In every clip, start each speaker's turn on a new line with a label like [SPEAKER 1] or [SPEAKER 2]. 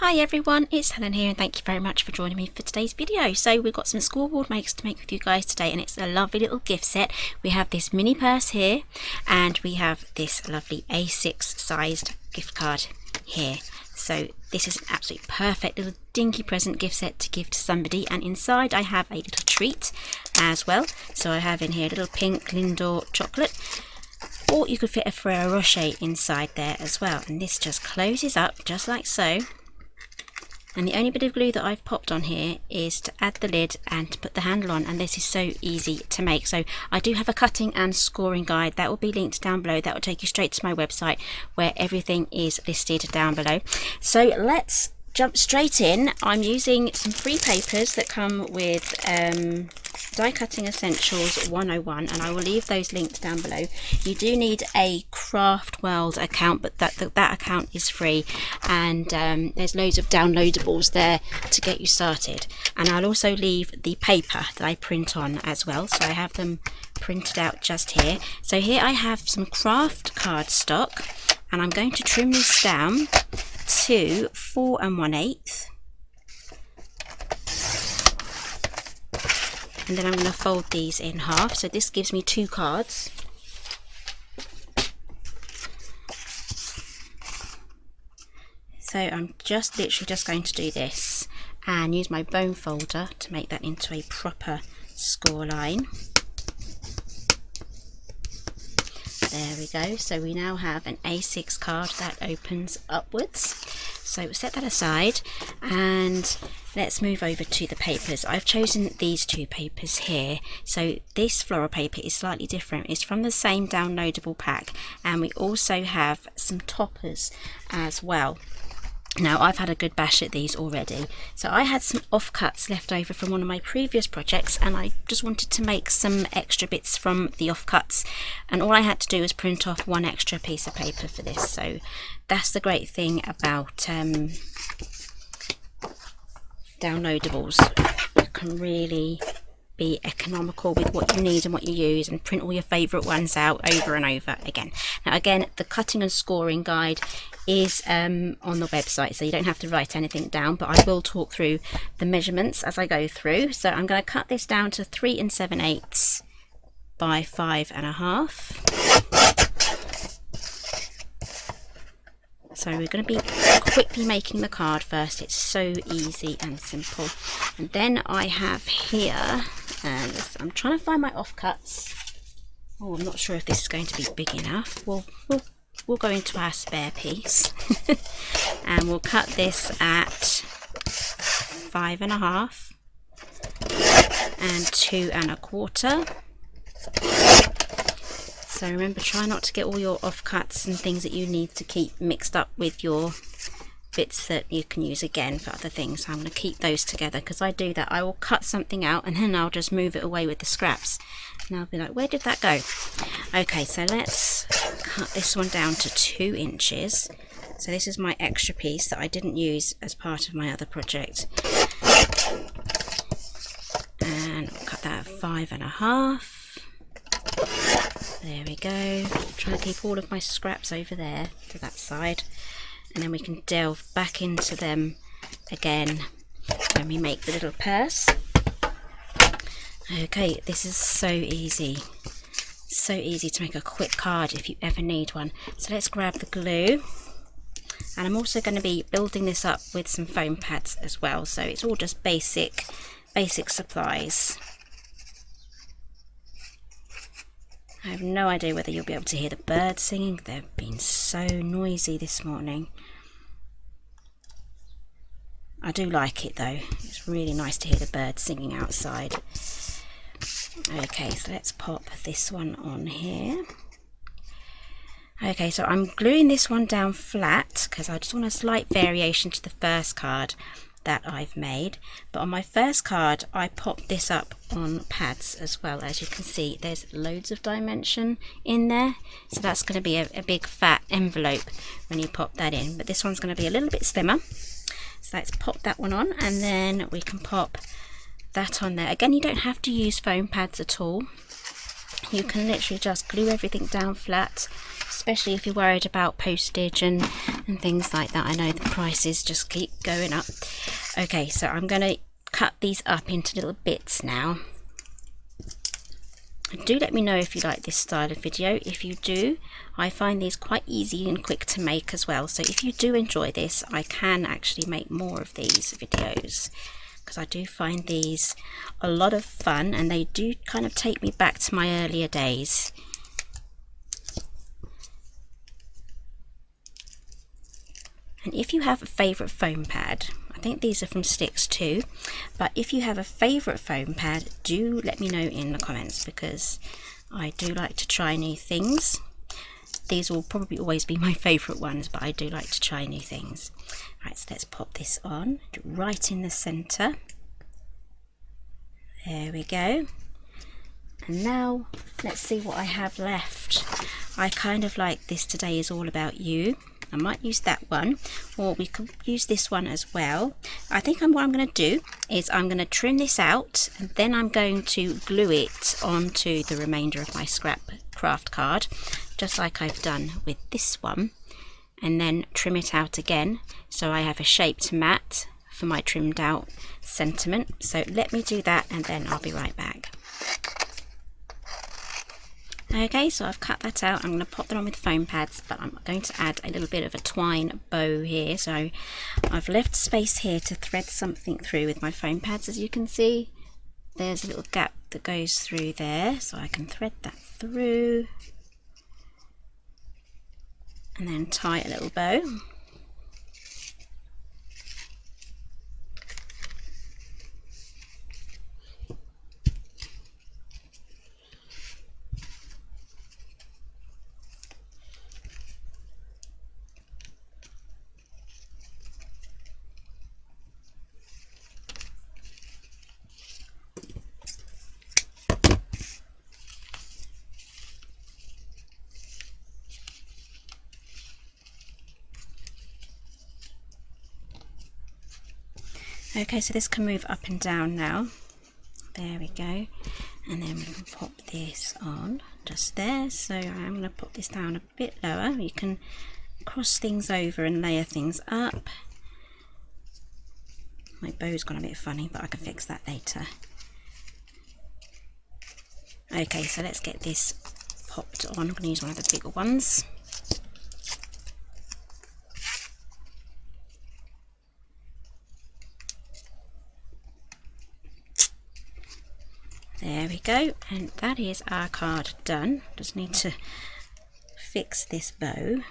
[SPEAKER 1] Hi everyone, it's Helen here and thank you very much for joining me for today's video. So we've got some scoreboard makes to make with you guys today, and it's a lovely little gift set. We have this mini purse here and we have this lovely A6 sized gift card here. So this is an absolutely perfect little dinky present gift set to give to somebody, and inside I have a little treat as well. So I have in here a little pink Lindor chocolate, or you could fit a Ferrero Rocher inside there as well, and this just closes up just like so. And the only bit of glue that I've popped on here is to add the lid and to put the handle on, and this is so easy to make. So I do have a cutting and scoring guide that will be linked down below. That will take you straight to my website where everything is listed down below. So let's jump straight in. I'm using some free papers that come with Die Cutting Essentials 101, and I will leave those linked down below. You do need a Craft World account, but that account is free, and there's loads of downloadables there to get you started. And I'll also leave the paper that I print on as well, so I have them printed out just here. So here I have some craft cardstock, and I'm going to trim this down to 4 1/8. And then I'm going to fold these in half, so this gives me 2 cards. So I'm literally just going to do this and use my bone folder to make that into a proper score line. There we go. So we now have an A6 card that opens upwards. So we'll set that aside and let's move over to the papers. I've chosen these 2 papers here. So this floral paper is slightly different. It's from the same downloadable pack, and we also have some toppers as well. Now I've had a good bash at these already. So I had some offcuts left over from one of my previous projects, and I just wanted to make some extra bits from the offcuts, and all I had to do was print off 1 extra piece of paper for this. So that's the great thing about downloadables. You can really be economical with what you need and what you use, and print all your favourite ones out over and over again. Now again, the cutting and scoring guide is on the website, so you don't have to write anything down, but I will talk through the measurements as I go through. So I'm going to cut this down to 3 7/8 by 5 1/2. So we're going to be quickly making the card first. It's so easy and simple. And then I have here, I'm trying to find my offcuts. Oh, I'm not sure if this is going to be big enough. We'll go into our spare piece and we'll cut this at 5 1/2 and 2 1/4. So remember, try not to get all your offcuts and things that you need to keep mixed up with your bits that you can use again for other things. So I'm going to keep those together, because I do that. I will cut something out and then I'll just move it away with the scraps, and I'll be like, where did that go? Okay, so let's cut this one down to 2 inches. So this is my extra piece that I didn't use as part of my other project, and I'll cut that at 5 1/2. There we go. Trying to keep all of my scraps over there to that side, and then we can delve back into them again when we make the little purse. Okay, this is so easy to make a quick card if you ever need one. So let's grab the glue, and I'm also going to be building this up with some foam pads as well, so it's all just basic supplies. I have no idea whether you'll be able to hear the birds singing. They've been so noisy this morning. I do like it though. It's really nice to hear the birds singing outside. Okay, so let's pop this one on here. Okay, so I'm gluing this one down flat because I just want a slight variation to the first card that I've made. But on my first card I popped this up on pads as well. As you can see, there's loads of dimension in there, so that's going to be a big fat envelope when you pop that in. But this one's going to be a little bit slimmer, so let's pop that one on, and then we can pop that on there. Again, you don't have to use foam pads at all. You can literally just glue everything down flat especially if you're worried about postage and things like that. I know the prices just keep going up. Okay, so I'm going to cut these up into little bits now. Do let me know if you like this style of video. If you do, I find these quite easy and quick to make as well. So if you do enjoy this, I can actually make more of these videos, because I do find these a lot of fun and they do kind of take me back to my earlier days. And if you have a favourite foam pad, I think these are from Sticks too, but if you have a favourite foam pad, do let me know in the comments, because I do like to try new things. These will probably always be my favourite ones, but I do like to try new things. Right, so let's pop this on right in the centre. There we go. And now let's see what I have left. I kind of like this Today Is All About You. I might use that one, or we could use this one as well. I think what I'm going to do is I'm going to trim this out, and then I'm going to glue it onto the remainder of my scrap craft card, just like I've done with this one, and then trim it out again so I have a shaped mat for my trimmed out sentiment. So let me do that and then I'll be right back. Okay, so I've cut that out. I'm going to pop that on with foam pads, but I'm going to add a little bit of a twine bow here. So I've left space here to thread something through with my foam pads. As you can see, there's a little gap that goes through there, so I can thread that through and then tie a little bow. Okay, so this can move up and down now. There we go. And then we can pop this on just there. So I'm going to put this down a bit lower. You can cross things over and layer things up. My bow's gone a bit funny, but I can fix that later. Okay, so let's get this popped on. I'm going to use one of the bigger ones. There we go, and that is our card done. Just need to fix this bow.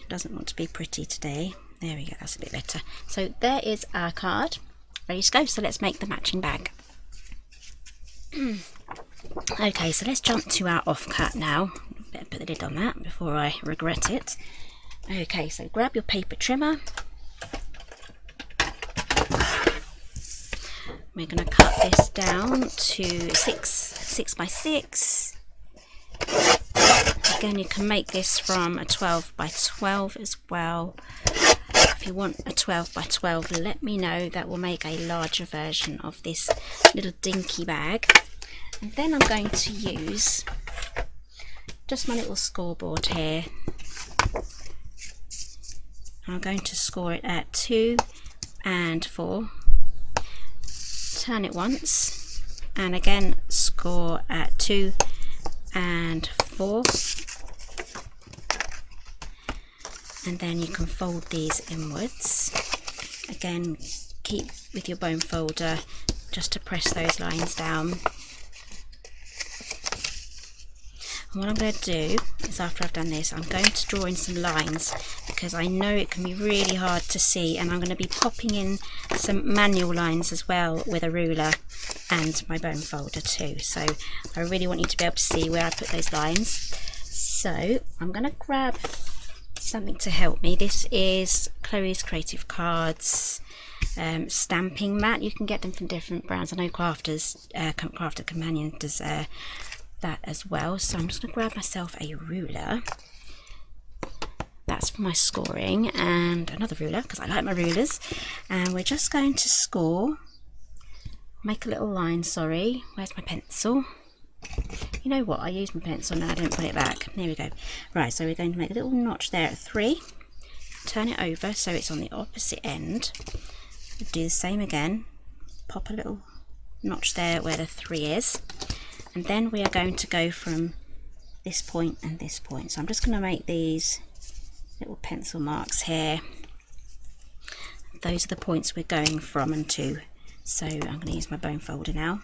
[SPEAKER 1] It doesn't want to be pretty today. There we go, that's a bit better. So there is our card, ready to go. So let's make the matching bag. Okay, so let's jump to our offcut now. Better put the lid on that before I regret it. Okay, so grab your paper trimmer. We're going to cut this down to 6 by 6. Again, you can make this from a 12 by 12 as well. If you want a 12 by 12, let me know. That will make a larger version of this little dinky bag. And then I'm going to use just my little scoreboard here. I'm going to score it at 2 and 4. Turn it once, and again score at 2 and 4, and then you can fold these inwards. Again, keep with your bone folder just to press those lines down. And what I'm going to do is, after I've done this, I'm going to draw in some lines, because I know it can be really hard to see, and I'm going to be popping in some manual lines as well with a ruler and my bone folder too. So I really want you to be able to see where I put those lines. So I'm going to grab something to help me. This is Chloe's Creative Cards stamping mat. You can get them from different brands. I know Crafter Companion does that as well. So I'm just going to grab myself a ruler. That's for my scoring, and another ruler because I like my rulers, and we're just going to score, make a little line. Sorry, where's my pencil? You know what, I used my pencil and I didn't put it back. There we go. Right, so we're going to make a little notch there at 3. Turn it over so it's on the opposite end. Do the same again. Pop a little notch there where the 3 is. And then we are going to go from this point and this point. So I'm just going to make these little pencil marks here. Those are the points we're going from and to. So I'm going to use my bone folder now.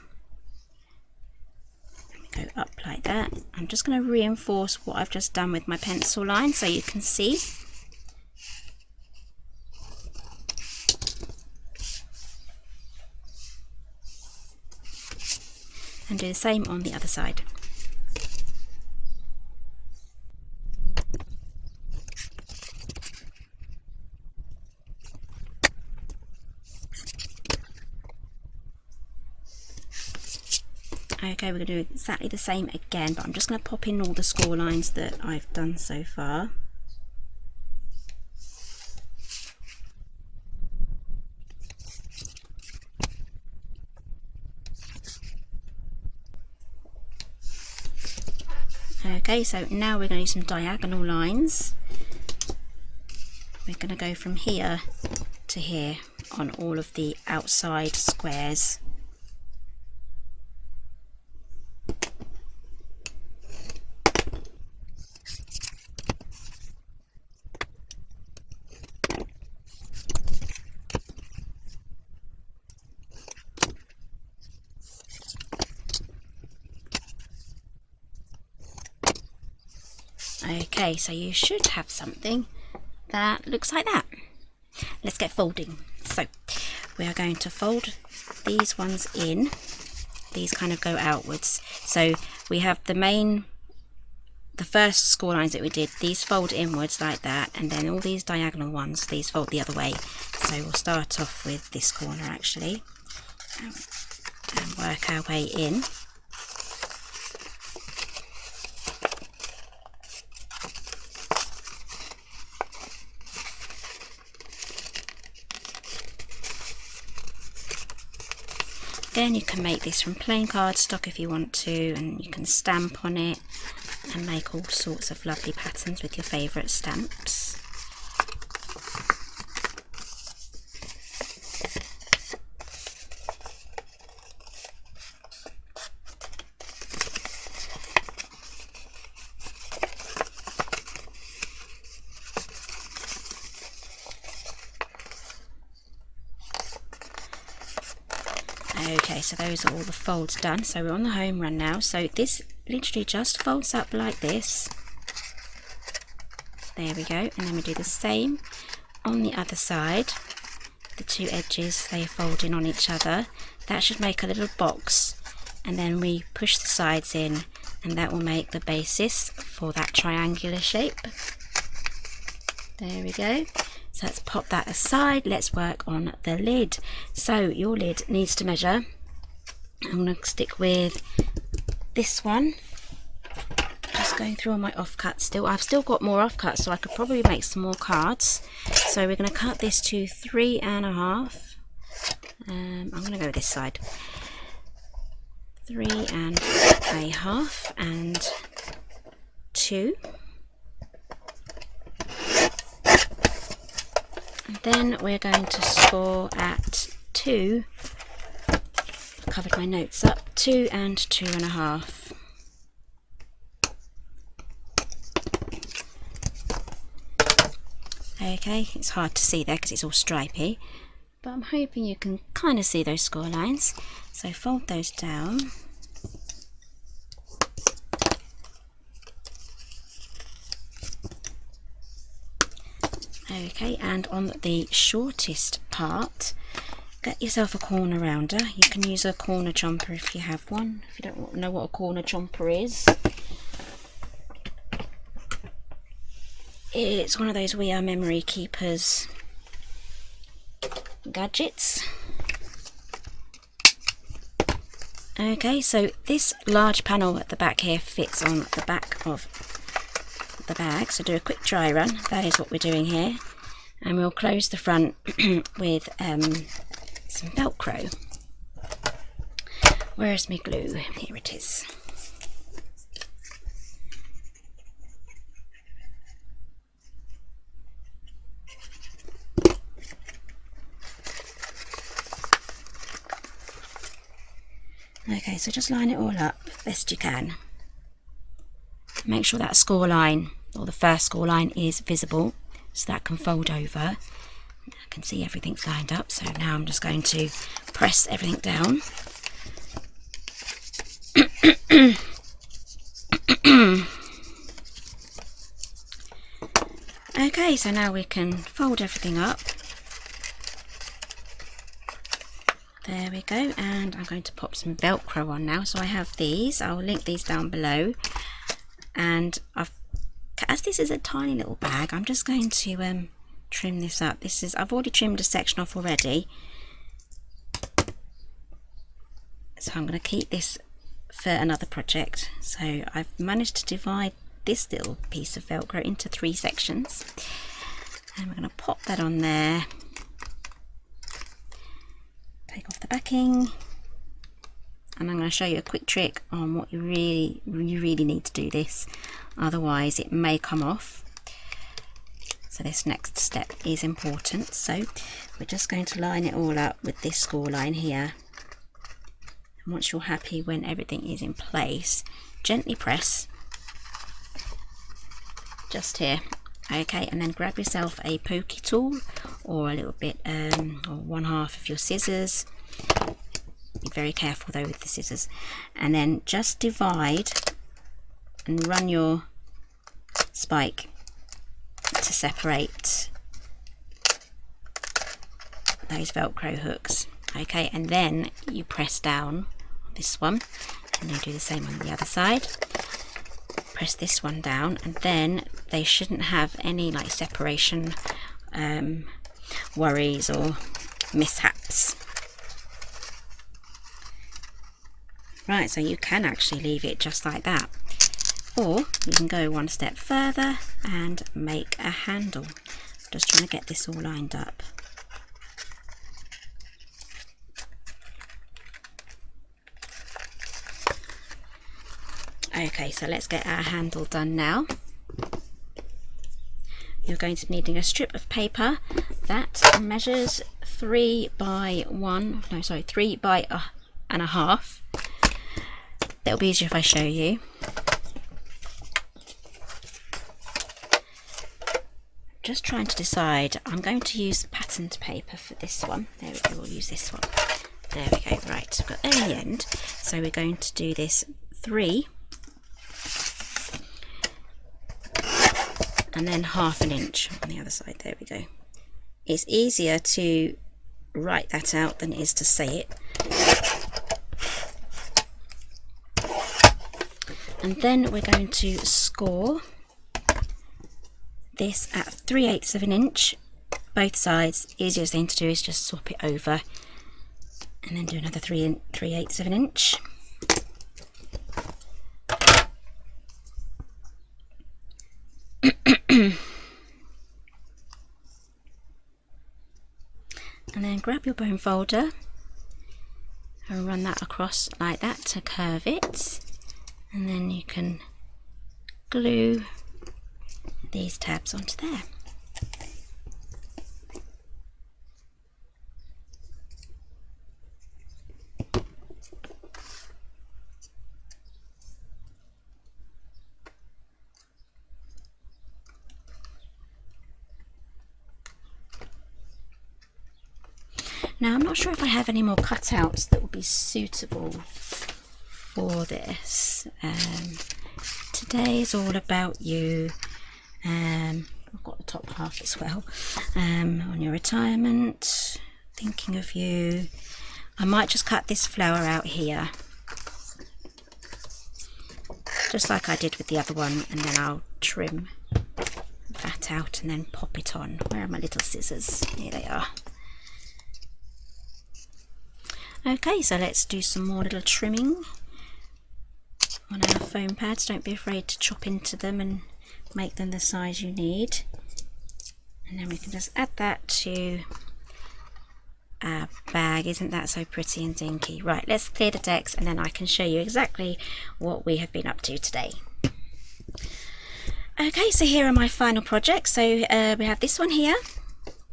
[SPEAKER 1] Go up like that. I'm just going to reinforce what I've just done with my pencil line so you can see. And do the same on the other side. Okay, we're going to do exactly the same again, but I'm just going to pop in all the score lines that I've done so far. Okay, so now we're going to use some diagonal lines. We're going to go from here to here on all of the outside squares. Okay, so you should have something that looks like that. Let's get folding. So we are going to fold these ones in. These kind of go outwards. So we have the first score lines that we did, these fold inwards like that, and then all these diagonal ones, these fold the other way. So we'll start off with this corner actually and work our way in. Then you can make this from plain cardstock if you want to, and you can stamp on it and make all sorts of lovely patterns with your favourite stamps. Okay, so those are all the folds done. So we're on the home run now. So this literally just folds up like this. There we go. And then we do the same on the other side. The two edges, they fold in on each other. That should make a little box. And then we push the sides in, and that will make the basis for that triangular shape. There we go. So let's pop that aside. Let's work on the lid. So your lid needs to measure. I'm going to stick with this one. Just going through all my offcuts still. I've still got more offcuts, so I could probably make some more cards. So we're going to cut this to 3.5. I'm going to go with this side. 3.5 and 2. And then we're going to score at 2. I've covered my notes up. 2 and 2.5. Okay, it's hard to see there because it's all stripy, but I'm hoping you can kind of see those score lines. So fold those down. Okay, and on the shortest part, get yourself a corner rounder. You can use a corner chomper if you have one, if you don't know what a corner chomper is. It's one of those We Are Memory Keepers gadgets. Okay, so this large panel at the back here fits on the back of the bag, so do a quick dry run. That is what we're doing here, and we'll close the front with some Velcro. Where's my glue? Here it is. Okay, so just line it all up best you can. Make sure that score line, or the first score line, is visible so that can fold over. I can see everything's lined up, so now I'm just going to press everything down. Okay, so now we can fold everything up. There we go, and I'm going to pop some Velcro on now. So I have these, I'll link these down below. And as this is a tiny little bag, I'm just going to trim this up. I've already trimmed a section off already, so I'm going to keep this for another project. So I've managed to divide this little piece of Velcro into 3 sections, and we're going to pop that on there. Take off the backing, and I'm going to show you a quick trick on what you really need to do this, otherwise it may come off. So this next step is important. So we're just going to line it all up with this score line here, and once you're happy, when everything is in place, gently press just here. Okay, and then grab yourself a pokey tool, or a little bit or 1/2 of your scissors. Be very careful though with the scissors, and then just divide and run your spike to separate those Velcro hooks. Okay, and then you press down on this one, and you do the same on the other side. Press this one down, and then they shouldn't have any like separation worries or mishaps. Right, so you can actually leave it just like that, or you can go one step further and make a handle. Just trying to get this all lined up. Okay, so let's get our handle done now. You're going to be needing a strip of paper that measures 3 by 1.5. It'll be easier if I show you. Just trying to decide. I'm going to use patterned paper for this one. There we go, we'll use this one. There we go, right, we've got there in the end. So we're going to do this 3 and then 1/2 inch on the other side. There we go. It's easier to write that out than it is to say it. And then we're going to score this at 3/8 of an inch, both sides. Easiest thing to do is just swap it over, and then do another 3/8 of an inch. And then grab your bone folder and run that across like that to curve it, and then you can glue these tabs onto there. Now I'm not sure if I have any more cutouts that will be suitable for this. Today is all about you. I've got the top half as well. On your retirement, thinking of you. I might just cut this flower out here, just like I did with the other one, and then I'll trim that out and then pop it on. Where are my little scissors? Here they are. Okay, so let's do some more little trimming on our foam pads. Don't be afraid to chop into them and make them the size you need. And then we can just add that to our bag. Isn't that so pretty and dinky? Right, let's clear the decks, and then I can show you exactly what we have been up to today. Okay, so here are my final projects. So we have this one here,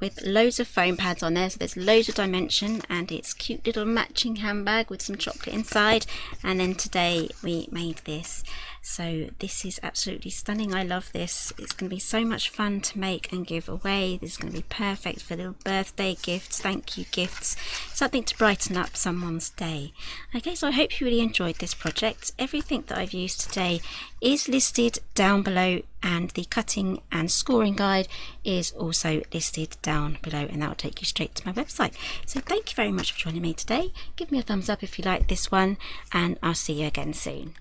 [SPEAKER 1] with loads of foam pads on there, so there's loads of dimension, and it's cute little matching handbag with some chocolate inside. And then today we made this, so this is absolutely stunning. I love this. It's going to be so much fun to make and give away. This is going to be perfect for little birthday gifts, thank you gifts, something to brighten up someone's day. Okay, so I hope you really enjoyed this project. Everything that I've used today is listed down below, and the cutting and scoring guide is also listed down below, and that will take you straight to my website. So thank you very much for joining me today. Give me a thumbs up if you like this one, and I'll see you again soon.